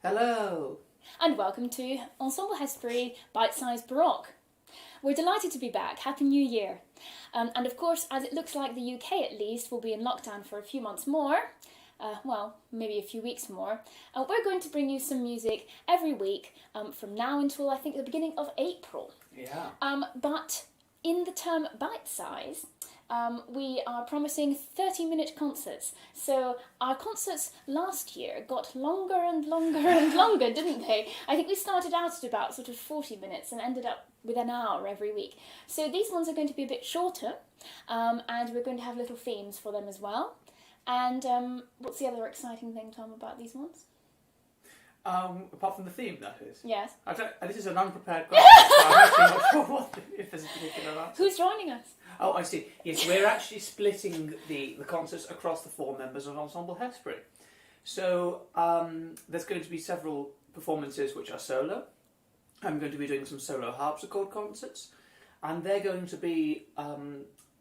Hello! And welcome to Ensemble Hesperi Bite-Sized Baroque. We're delighted to be back. Happy New Year. And of course, as it looks like the UK at least will be in lockdown for a few months more, maybe a few weeks more, we're going to bring you some music every week from now until I think the beginning of April. Yeah. But in the term bite-size, we are promising 30-minute concerts. So our concerts last year got longer and longer and longer, didn't they? I think we started out at about sort of 40 minutes and ended up with an hour every week. So these ones are going to be a bit shorter, and we're going to have little themes for them as well. And what's the other exciting thing, Tom, about these ones? Apart from the theme, that is. Yes. This is an unprepared question, so I'm actually not sure if there's a particular answer. Who's joining us? Oh, I see. Yes, we're actually splitting the concerts across the four members of Ensemble Hesperi. So there's going to be several performances which are solo. I'm going to be doing some solo harpsichord concerts, and they're going to be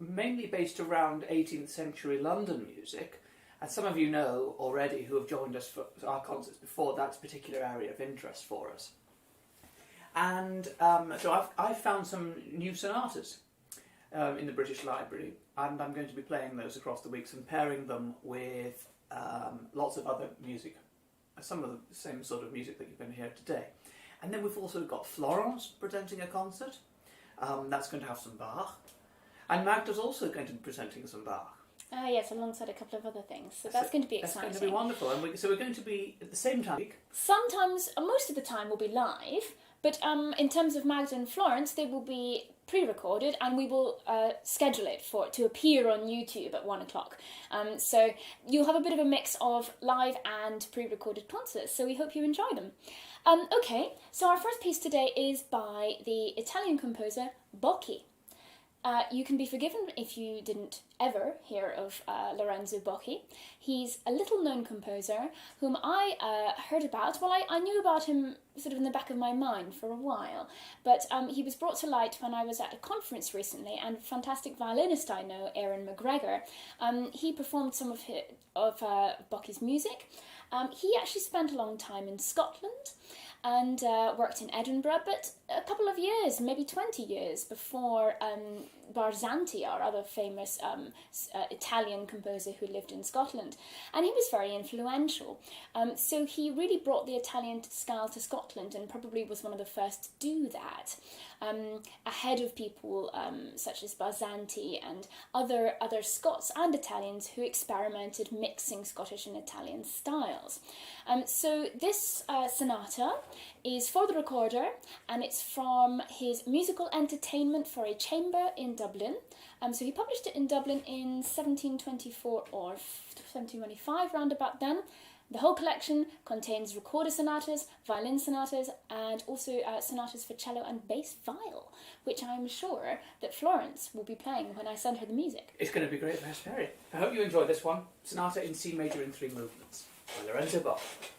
mainly based around 18th century London music. As some of you know already who have joined us for our concerts before, that's a particular area of interest for us. And so I've found some new sonatas in the British Library, and I'm going to be playing those across the weeks and pairing them with lots of other music, some of the same sort of music that you're going to hear today. And then we've also got Florence presenting a concert. That's going to have some Bach. And Magda's also going to be presenting some Bach. Yes, alongside a couple of other things. So that's going to be exciting. That's going to be wonderful. And so we're going to be at the same time. Sometimes, most of the time, we'll be live. But in terms of Magda and Florence, they will be pre-recorded, and we will schedule it to appear on YouTube at 1 o'clock. So you'll have a bit of a mix of live and pre-recorded concerts. So we hope you enjoy them. Okay, so our first piece today is by the Italian composer Bocchi. You can be forgiven if you didn't ever hear of Lorenzo Bocchi. He's a little-known composer whom I heard about. Well, I knew about him sort of in the back of my mind for a while, but he was brought to light when I was at a conference recently, and a fantastic violinist I know, Aaron McGregor, he performed some of Bocchi's music. He actually spent a long time in Scotland and worked in Edinburgh, but a couple of years, maybe 20 years before Barzanti, our other famous Italian composer who lived in Scotland. And he was very influential. So he really brought the Italian style to Scotland and probably was one of the first to do that, ahead of people such as Barzanti and other Scots and Italians who experimented mixing Scottish and Italian styles. So this sonata is for the recorder, and it's from his Musical Entertainment for a Chamber in Dublin. So he published it in Dublin in 1724 or 1725, round about then. The whole collection contains recorder sonatas, violin sonatas, and also sonatas for cello and bass viol, which I'm sure that Florence will be playing when I send her the music. It's going to be great for Hesperi. I hope you enjoy this one. Sonata in C major in 3 movements by Lorenzo Bocchi.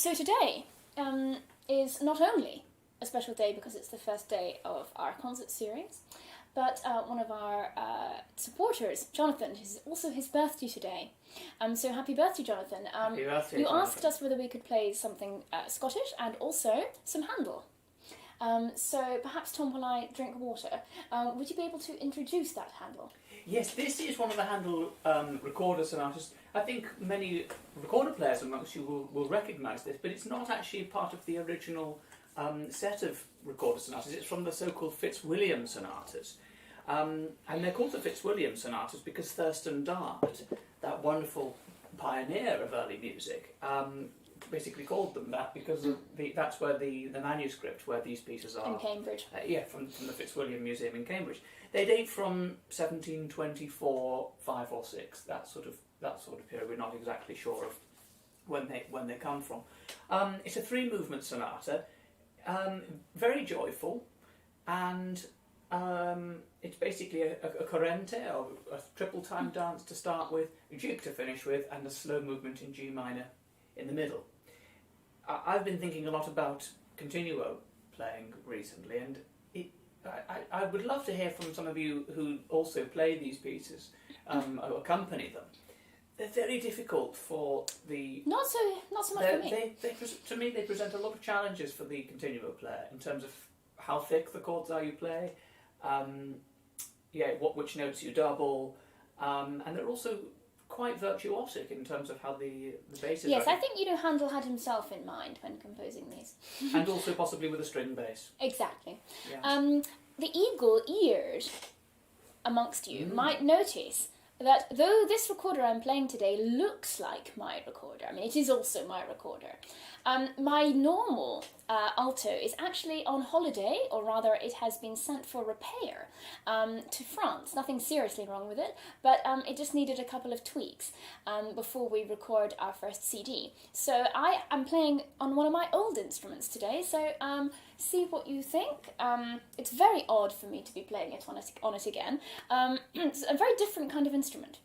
So today is not only a special day because it's the first day of our concert series, but one of our supporters, Jonathan, is also his birthday today. So happy birthday, Jonathan. Happy birthday, you Jonathan. asked us whether we could play something Scottish and also some Handel. So perhaps, Tom, while I drink water, would you be able to introduce that Handel? Yes, this is one of the Handel recorder sonatas. I think many recorder players amongst you will recognise this, but it's not actually part of the original set of recorder sonatas. It's from the so-called Fitzwilliam sonatas. And they're called the Fitzwilliam sonatas because Thurston Dart, that wonderful pioneer of early music, basically called them that because of that's where the manuscript where these pieces are. In Cambridge. From the Fitzwilliam Museum in Cambridge. They date from 1724, 5 or 6, that sort of period. We're not exactly sure of when they come from. It's a 3-movement sonata, very joyful, and it's basically a corrente, or a triple time dance to start with, a jig to finish with, and a slow movement in G minor in the middle. I've been thinking a lot about continuo playing recently, and I would love to hear from some of you who also play these pieces, or accompany them. They're very difficult for the... Not so much for me. To me, they present a lot of challenges for the continuo player in terms of how thick the chords are you play, which notes you double, and they're also quite virtuosic in terms of how the bass is. Yes, I think Handel had himself in mind when composing these. And also possibly with a string bass. Exactly. Yeah. The eagle-eared amongst you might notice that though this recorder I'm playing today looks like my recorder, I mean it is also my recorder, my normal alto is actually on holiday, or rather it has been sent for repair to France. Nothing seriously wrong with it, but it just needed a couple of tweaks before we record our first CD. So I am playing on one of my old instruments today, so see what you think. It's very odd for me to be playing it on it again. It's a very different kind of instrument.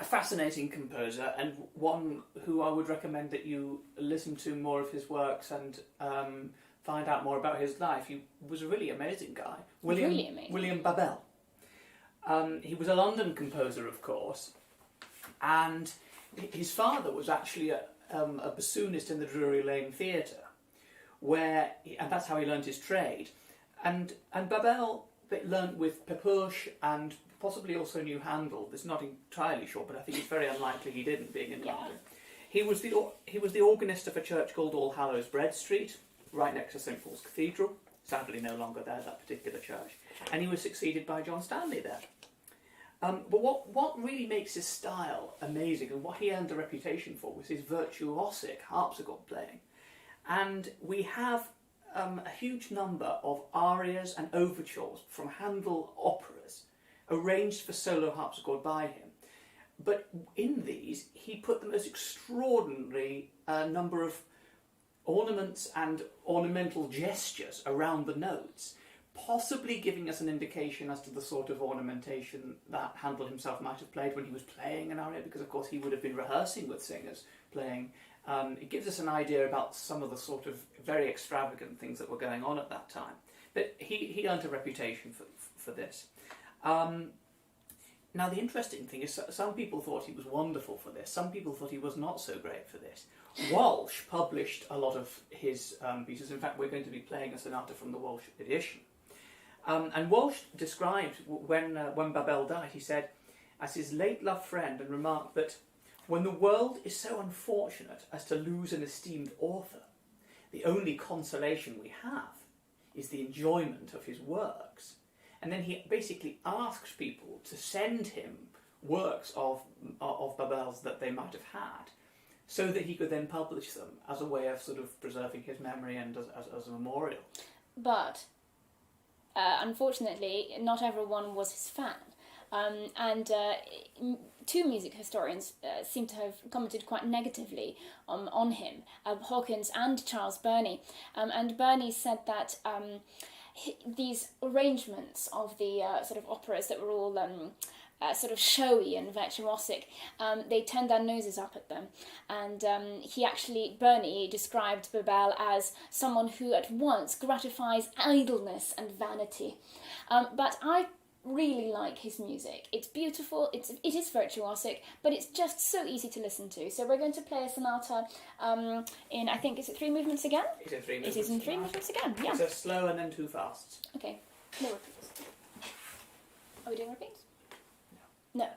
fascinating composer, and one who I would recommend that you listen to more of his works and find out more about his life. He was a really amazing guy. William Babel. He was a London composer, of course, and his father was actually a bassoonist in the Drury Lane Theatre, and that's how he learned his trade. And Babel learnt with Pepusch and possibly also knew Handel. It's not entirely sure, but I think it's very unlikely he didn't, being in London. He was the organist of a church called All Hallows Bread Street, right next to St Paul's Cathedral. Sadly, no longer there, that particular church. And he was succeeded by John Stanley there. But what really makes his style amazing, and what he earned a reputation for, was his virtuosic harpsichord playing. And we have a huge number of arias and overtures from Handel operas arranged for solo harpsichord by him. But in these, he put the most extraordinary number of ornaments and ornamental gestures around the notes, possibly giving us an indication as to the sort of ornamentation that Handel himself might have played when he was playing an aria, because of course he would have been rehearsing with singers playing. It gives us an idea about some of the sort of very extravagant things that were going on at that time. But he earned a reputation for this. Now the interesting thing is, some people thought he was wonderful for this, some people thought he was not so great for this. Walsh published a lot of his pieces. In fact, we're going to be playing a sonata from the Walsh edition. And Walsh described when Babel died, he said, as his late loved friend, and remarked that when the world is so unfortunate as to lose an esteemed author, the only consolation we have is the enjoyment of his works. And then he basically asked people to send him works of Babel's that they might have had, so that he could then publish them as a way of sort of preserving his memory and as a memorial. But unfortunately, not everyone was his fan. And two music historians seem to have commented quite negatively on him, Hawkins and Charles Burney. And Burney said that these arrangements of the sort of operas that were all sort of showy and virtuosic, they turned their noses up at them. And Burney described Babel as someone who at once gratifies idleness and vanity. But I really like his music. It's beautiful, it is virtuosic, but it's just so easy to listen to. So we're going to play a sonata in, I think, is it 3 movements again? It's in 3 movements. It is in 3 movements again, yeah. It's a slow and then 2 fasts. Okay, no repeats. Are we doing repeats? No.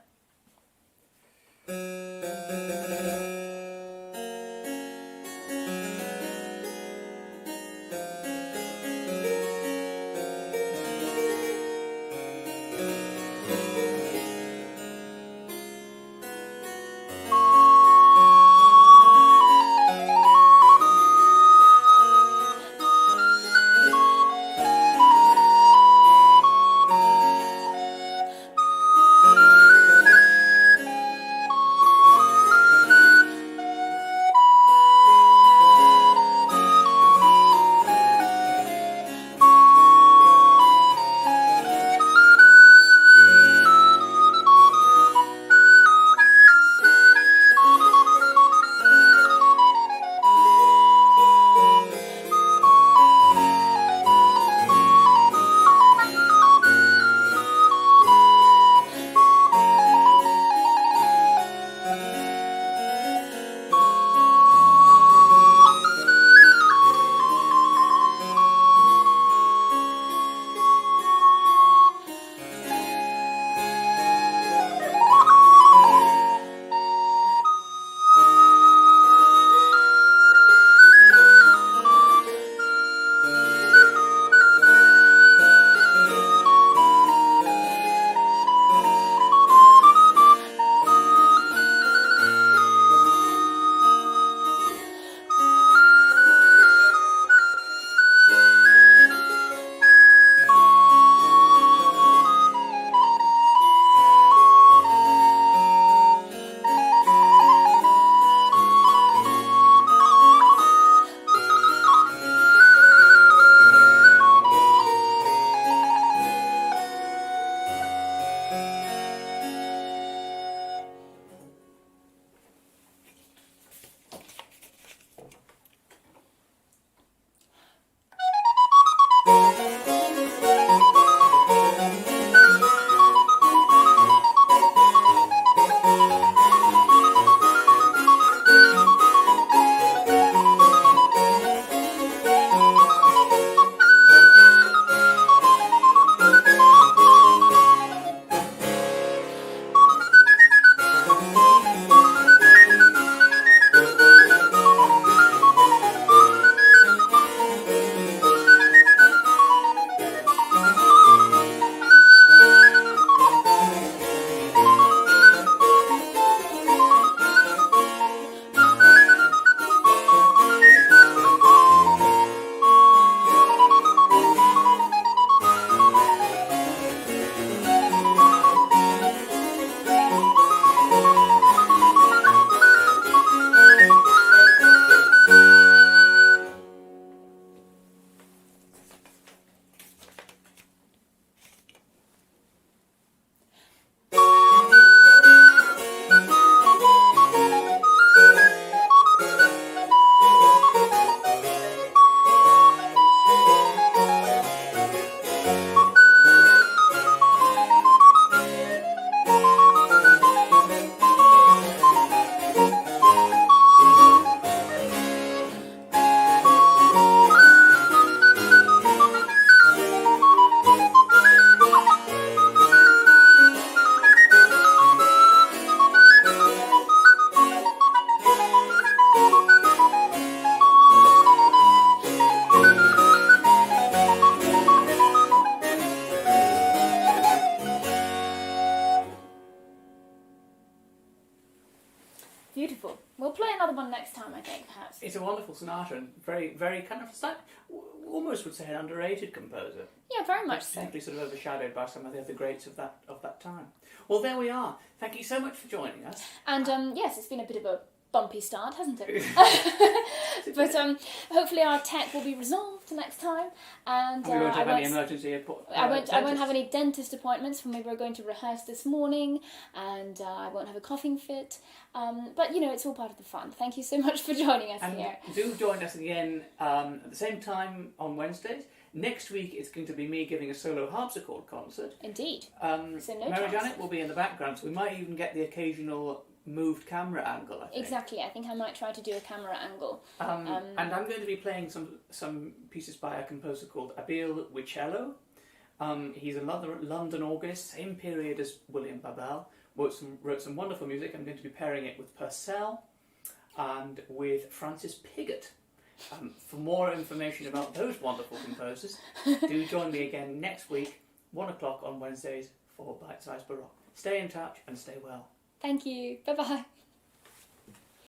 Beautiful. We'll play another one next time, I think, perhaps. It's a wonderful sonata and very, very kind of, almost would say an underrated composer. Yeah, very much so. Simply sort of overshadowed by some of the other greats of that time. Well, there we are. Thank you so much for joining us. And yes, it's been a bit of a bumpy start, hasn't it? But hopefully our tech will be resolved next time, and we won't have any emergency I won't have any dentist appointments when we were going to rehearse this morning, and I won't have a coughing fit. But you know, it's all part of the fun. Thank you so much for joining us here. Do join us again at the same time on Wednesdays. Next week it's going to be me giving a solo harpsichord concert. Indeed. So Mary-Jannet will be in the background, so we might even get the occasional moved camera angle, I think. Exactly, I think I might try to do a camera angle. And I'm going to be playing some pieces by a composer called Babel with cello. He's a London organist, same period as William Babel. Wrote some wonderful music. I'm going to be pairing it with Purcell and with Francis Pigott. For more information about those wonderful composers, do join me again next week, 1 o'clock on Wednesdays for Bite Size Baroque. Stay in touch and stay well. Thank you. Bye-bye.